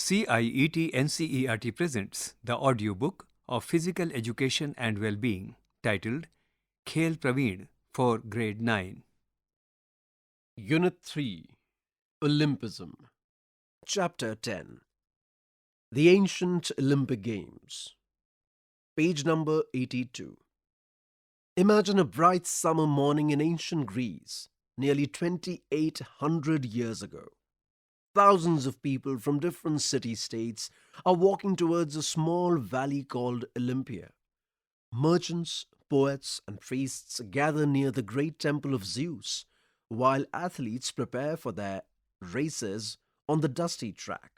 CIET NCERT presents the audiobook of Physical Education and Well-being titled Khel Praveen for Grade 9. Unit 3 Olympism Chapter 10 The Ancient Olympic Games Page number 82. Imagine a bright summer morning in ancient Greece, nearly 2,800 years ago. Thousands of people from different city-states are walking towards a small valley called Olympia. Merchants, poets, and priests gather near the great temple of Zeus, while athletes prepare for their races on the dusty track.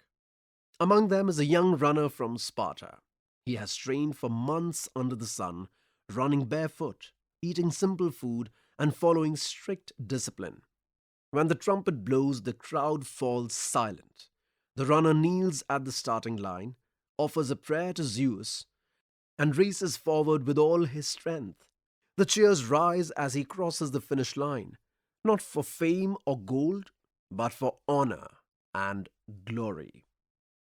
Among them is a young runner from Sparta. He has trained for months under the sun, running barefoot, eating simple food, and following strict discipline. When the trumpet blows, the crowd falls silent. The runner kneels at the starting line, offers a prayer to Zeus, and races forward with all his strength. The cheers rise as he crosses the finish line, not for fame or gold, but for honor and glory.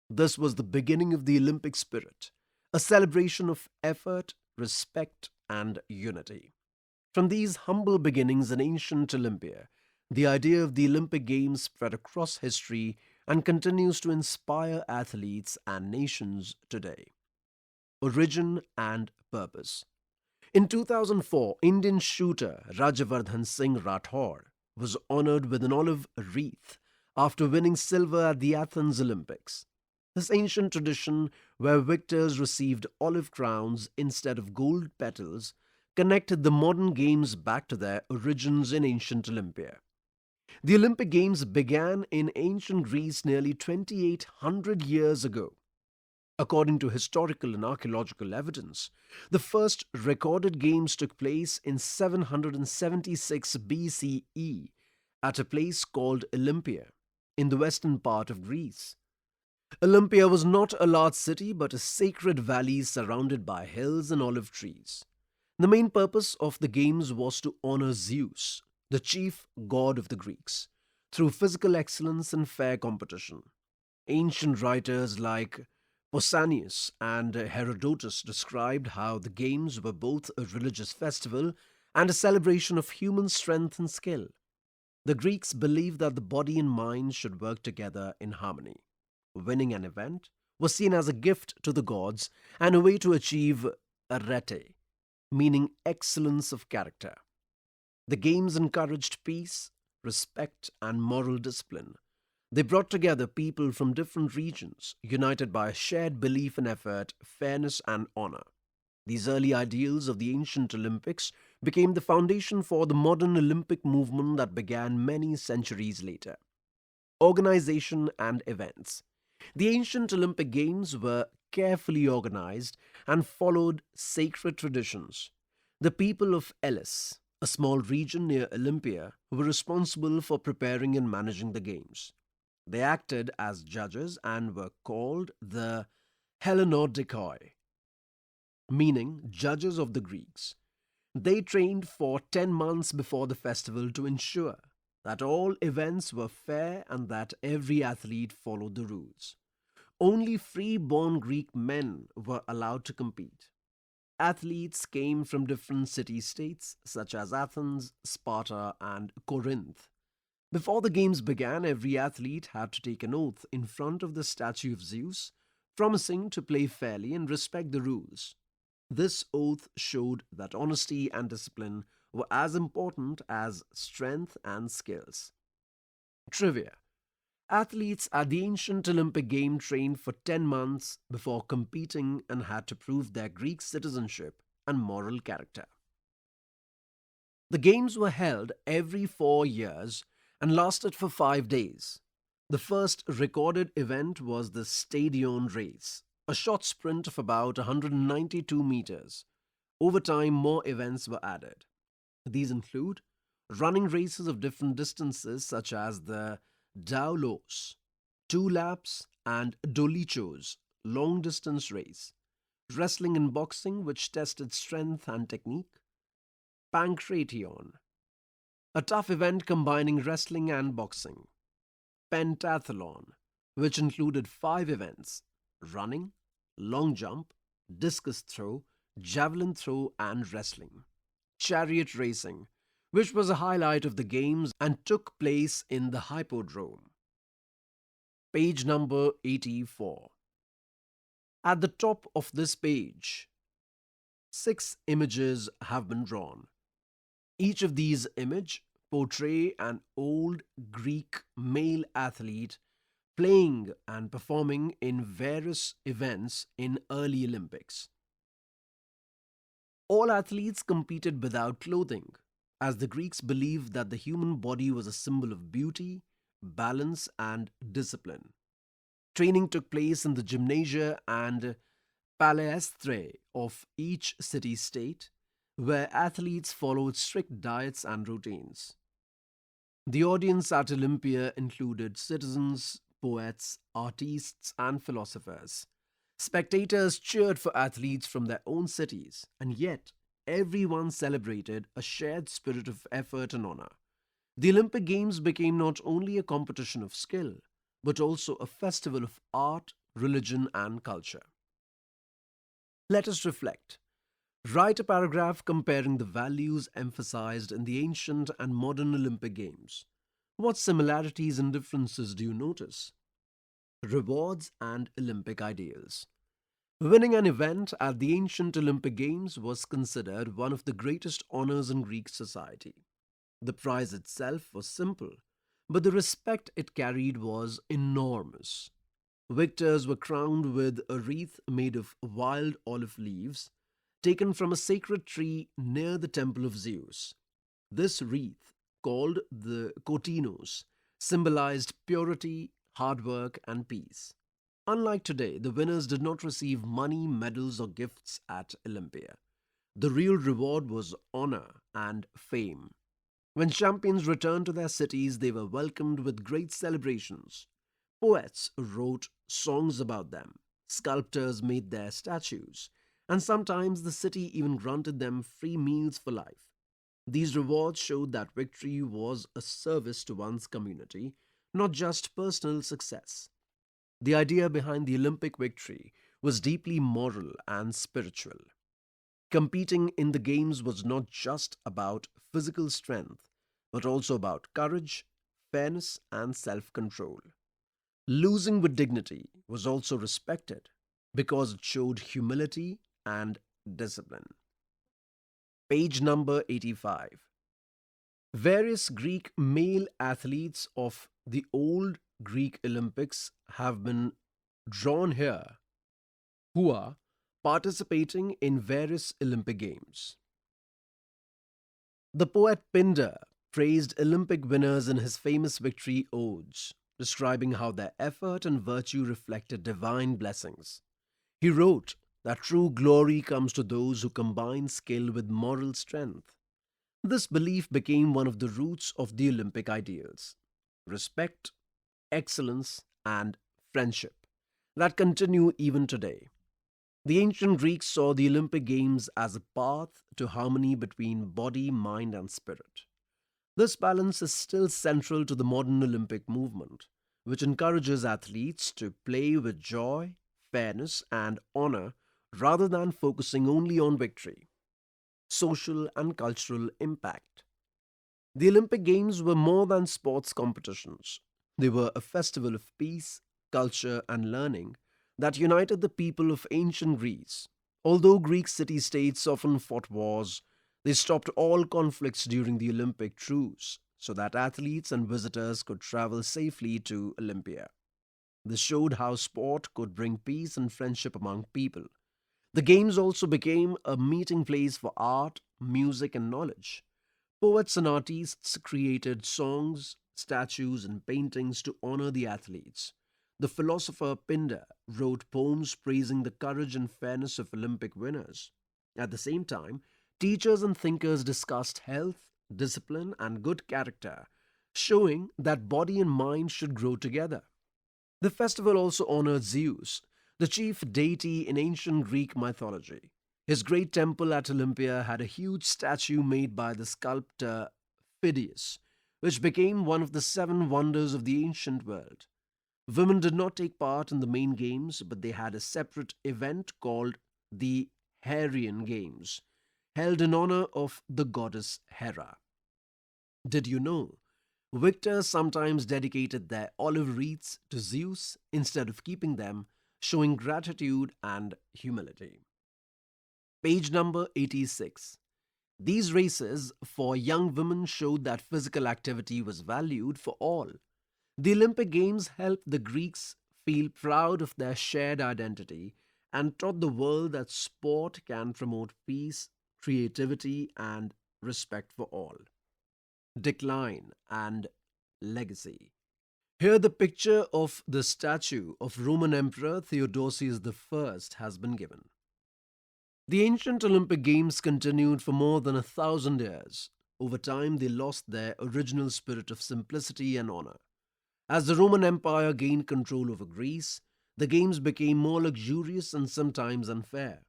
This was the beginning of the Olympic spirit, a celebration of effort, respect, and unity. From these humble beginnings in ancient Olympia, the idea of the Olympic Games spread across history and continues to inspire athletes and nations today. Origin and purpose. In 2004, Indian shooter Rajavardhan Singh Rathore was honored with an olive wreath after winning silver at the Athens Olympics. This ancient tradition, where victors received olive crowns instead of gold petals, connected the modern games back to their origins in ancient Olympia. The Olympic Games began in ancient Greece nearly 2,800 years ago. According to historical and archaeological evidence, the first recorded games took place in 776 BCE at a place called Olympia in the western part of Greece. Olympia was not a large city but a sacred valley surrounded by hills and olive trees. The main purpose of the games was to honor Zeus, the chief god of the Greeks, through physical excellence and fair competition. Ancient writers like Pausanias and Herodotus described how the games were both a religious festival and a celebration of human strength and skill. The Greeks believed that the body and mind should work together in harmony. Winning an event was seen as a gift to the gods and a way to achieve arete, meaning excellence of character. The games encouraged peace, respect, and moral discipline. They brought together people from different regions, united by a shared belief in effort, fairness, and honor. These early ideals of the ancient Olympics became the foundation for the modern Olympic movement that began many centuries later. Organization and events. The ancient Olympic Games were carefully organized and followed sacred traditions. The people of Elis, a small region near Olympia, were responsible for preparing and managing the games. They acted as judges and were called the Hellenodikoi, meaning judges of the Greeks. They trained for 10 months before the festival to ensure that all events were fair and that every athlete followed the rules. Only free-born Greek men were allowed to compete. Athletes came from different city-states such as Athens, Sparta, and Corinth. Before the games began, every athlete had to take an oath in front of the statue of Zeus, promising to play fairly and respect the rules. This oath showed that honesty and discipline were as important as strength and skills. Trivia. Athletes at the ancient Olympic game trained for 10 months before competing and had to prove their Greek citizenship and moral character. The games were held every 4 years and lasted for 5 days. The first recorded event was the Stadion race, a short sprint of about 192 meters. Over time, more events were added. These include running races of different distances such as the Daulos, 2 laps, and Dolichos, long-distance race, wrestling and boxing which tested strength and technique, Pankration, a tough event combining wrestling and boxing, pentathlon, which included 5 events: running, long jump, discus throw, javelin throw, and wrestling. Chariot racing, which was a highlight of the games and took place in the Hippodrome. Page number 84. At the top of this page, 6 images have been drawn. Each of these images portray an old Greek male athlete playing and performing in various events in early Olympics. All athletes competed without clothing, as the Greeks believed that the human body was a symbol of beauty, balance, and discipline. Training took place in the gymnasia and palaestra of each city state, where athletes followed strict diets and routines. The audience at Olympia included citizens, poets, artists, and philosophers. Spectators cheered for athletes from their own cities, and yet everyone celebrated a shared spirit of effort and honor. The Olympic Games became not only a competition of skill, but also a festival of art, religion, and culture. Let us reflect. Write a paragraph comparing the values emphasized in the ancient and modern Olympic Games. What similarities and differences do you notice? Rewards and Olympic ideals. Winning an event at the ancient Olympic Games was considered one of the greatest honors in Greek society. The prize itself was simple, but the respect it carried was enormous. Victors were crowned with a wreath made of wild olive leaves taken from a sacred tree near the temple of Zeus. This wreath, called the kotinos, symbolized purity, hard work, and peace. Unlike today, the winners did not receive money, medals, or gifts at Olympia. The real reward was honor and fame. When champions returned to their cities, they were welcomed with great celebrations. Poets wrote songs about them, sculptors made their statues, and sometimes the city even granted them free meals for life. These rewards showed that victory was a service to one's community, not just personal success. The idea behind the Olympic victory was deeply moral and spiritual. Competing in the Games was not just about physical strength, but also about courage, fairness, and self control. Losing with dignity was also respected because it showed humility and discipline. Page number 85. Various Greek male athletes of the old Greek Olympics have been drawn here who are participating in various Olympic Games. The poet Pindar praised Olympic winners in his famous victory odes, describing how their effort and virtue reflected divine blessings. He wrote that true glory comes to those who combine skill with moral strength. This belief became one of the roots of the Olympic ideals: respect, excellence, and friendship that continue even today. The ancient Greeks saw the Olympic Games as a path to harmony between body, mind, and spirit. This balance is still central to the modern Olympic movement, which encourages athletes to play with joy, fairness, and honor rather than focusing only on victory. Social and cultural impact. The Olympic Games were more than sports competitions. They were a festival of peace, culture, and learning that united the people of ancient Greece. Although Greek city states often fought wars, they stopped all conflicts during the Olympic truce so that athletes and visitors could travel safely to Olympia. This showed how sport could bring peace and friendship among people. The Games also became a meeting place for art, music, and knowledge. Poets and artists created songs, statues, and paintings to honor the athletes. The philosopher Pindar wrote poems praising the courage and fairness of Olympic winners. At the same time, teachers and thinkers discussed health, discipline, and good character, showing that body and mind should grow together. The festival also honored Zeus, the chief deity in ancient Greek mythology. His great temple at Olympia had a huge statue made by the sculptor Phidias, which became one of the 7 wonders of the ancient world. Women did not take part in the main games, but they had a separate event called the Heraean Games, held in honor of the goddess Hera. Did you know? Victors sometimes dedicated their olive wreaths to Zeus instead of keeping them, showing gratitude and humility. Page number 86. These races for young women showed that physical activity was valued for all. The Olympic Games helped the Greeks feel proud of their shared identity and taught the world that sport can promote peace, creativity, and respect for all. Decline and legacy. Here, the picture of the statue of Roman Emperor Theodosius I has been given. The ancient Olympic Games continued for more than 1,000 years. Over time, they lost their original spirit of simplicity and honor. As the Roman Empire gained control over Greece, the games became more luxurious and sometimes unfair.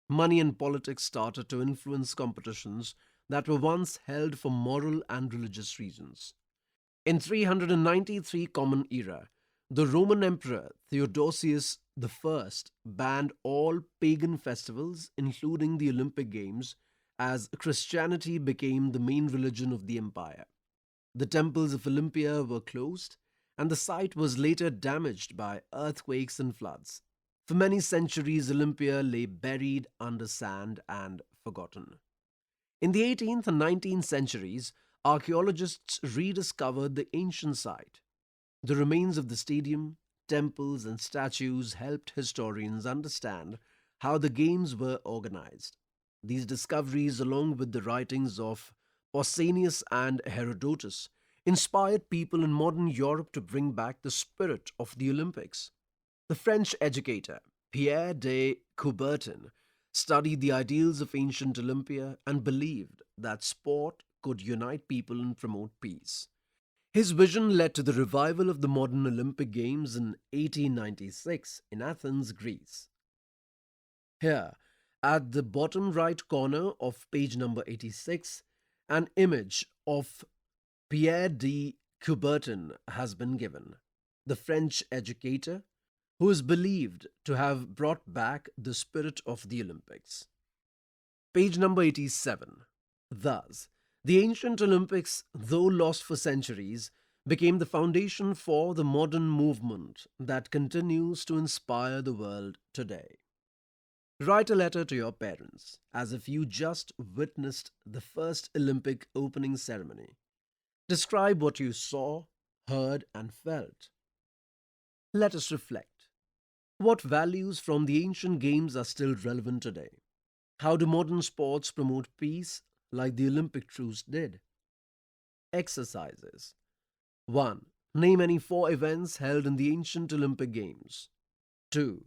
Money and politics started to influence competitions that were once held for moral and religious reasons. In 393 Common Era, the Roman Emperor Theodosius I banned all pagan festivals, including the Olympic Games, as Christianity became the main religion of the empire. The temples of Olympia were closed, and the site was later damaged by earthquakes and floods. For many centuries, Olympia lay buried under sand and forgotten. In the 18th and 19th centuries, archaeologists rediscovered the ancient site. The remains of the stadium, temples, and statues helped historians understand how the games were organized. These discoveries, along with the writings of Pausanias and Herodotus, inspired people in modern Europe to bring back the spirit of the Olympics. The French educator Pierre de Coubertin studied the ideals of ancient Olympia and believed that sport could unite people and promote peace. His vision led to the revival of the modern Olympic Games in 1896 in Athens, Greece. Here, at the bottom right corner of page number 86, an image of Pierre de Coubertin has been given, the French educator who is believed to have brought back the spirit of the Olympics. Page number 87. Thus, the ancient Olympics, though lost for centuries, became the foundation for the modern movement that continues to inspire the world today. Write a letter to your parents as if you just witnessed the first Olympic opening ceremony. Describe what you saw, heard, and felt. Let us reflect. What values from the ancient games are still relevant today? How do modern sports promote peace like the Olympic truce did? Exercises. 1. Name any 4 events held in the ancient Olympic Games. 2.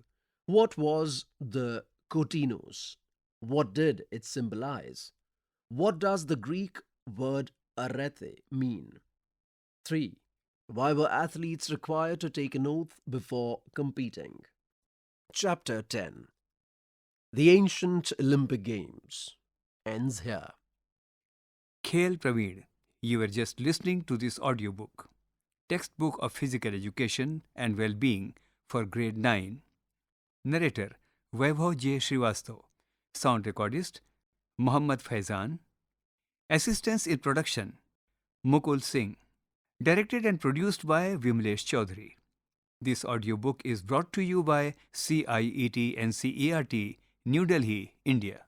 What was the kotinos? What did it symbolize? What does the Greek word arete mean? 3. Why were athletes required to take an oath before competing? Chapter 10. The Ancient Olympic Games ends here. Khel Praveen, you were just listening to this audiobook, Textbook of Physical Education and Well-Being for Grade 9. Narrator Vaibhav J. Srivastav. Sound recordist Muhammad Faizan. Assistance in production Mukul Singh. Directed and produced by Vimlesh Chaudhary. This audiobook is brought to you by CIET NCERT, New Delhi, India.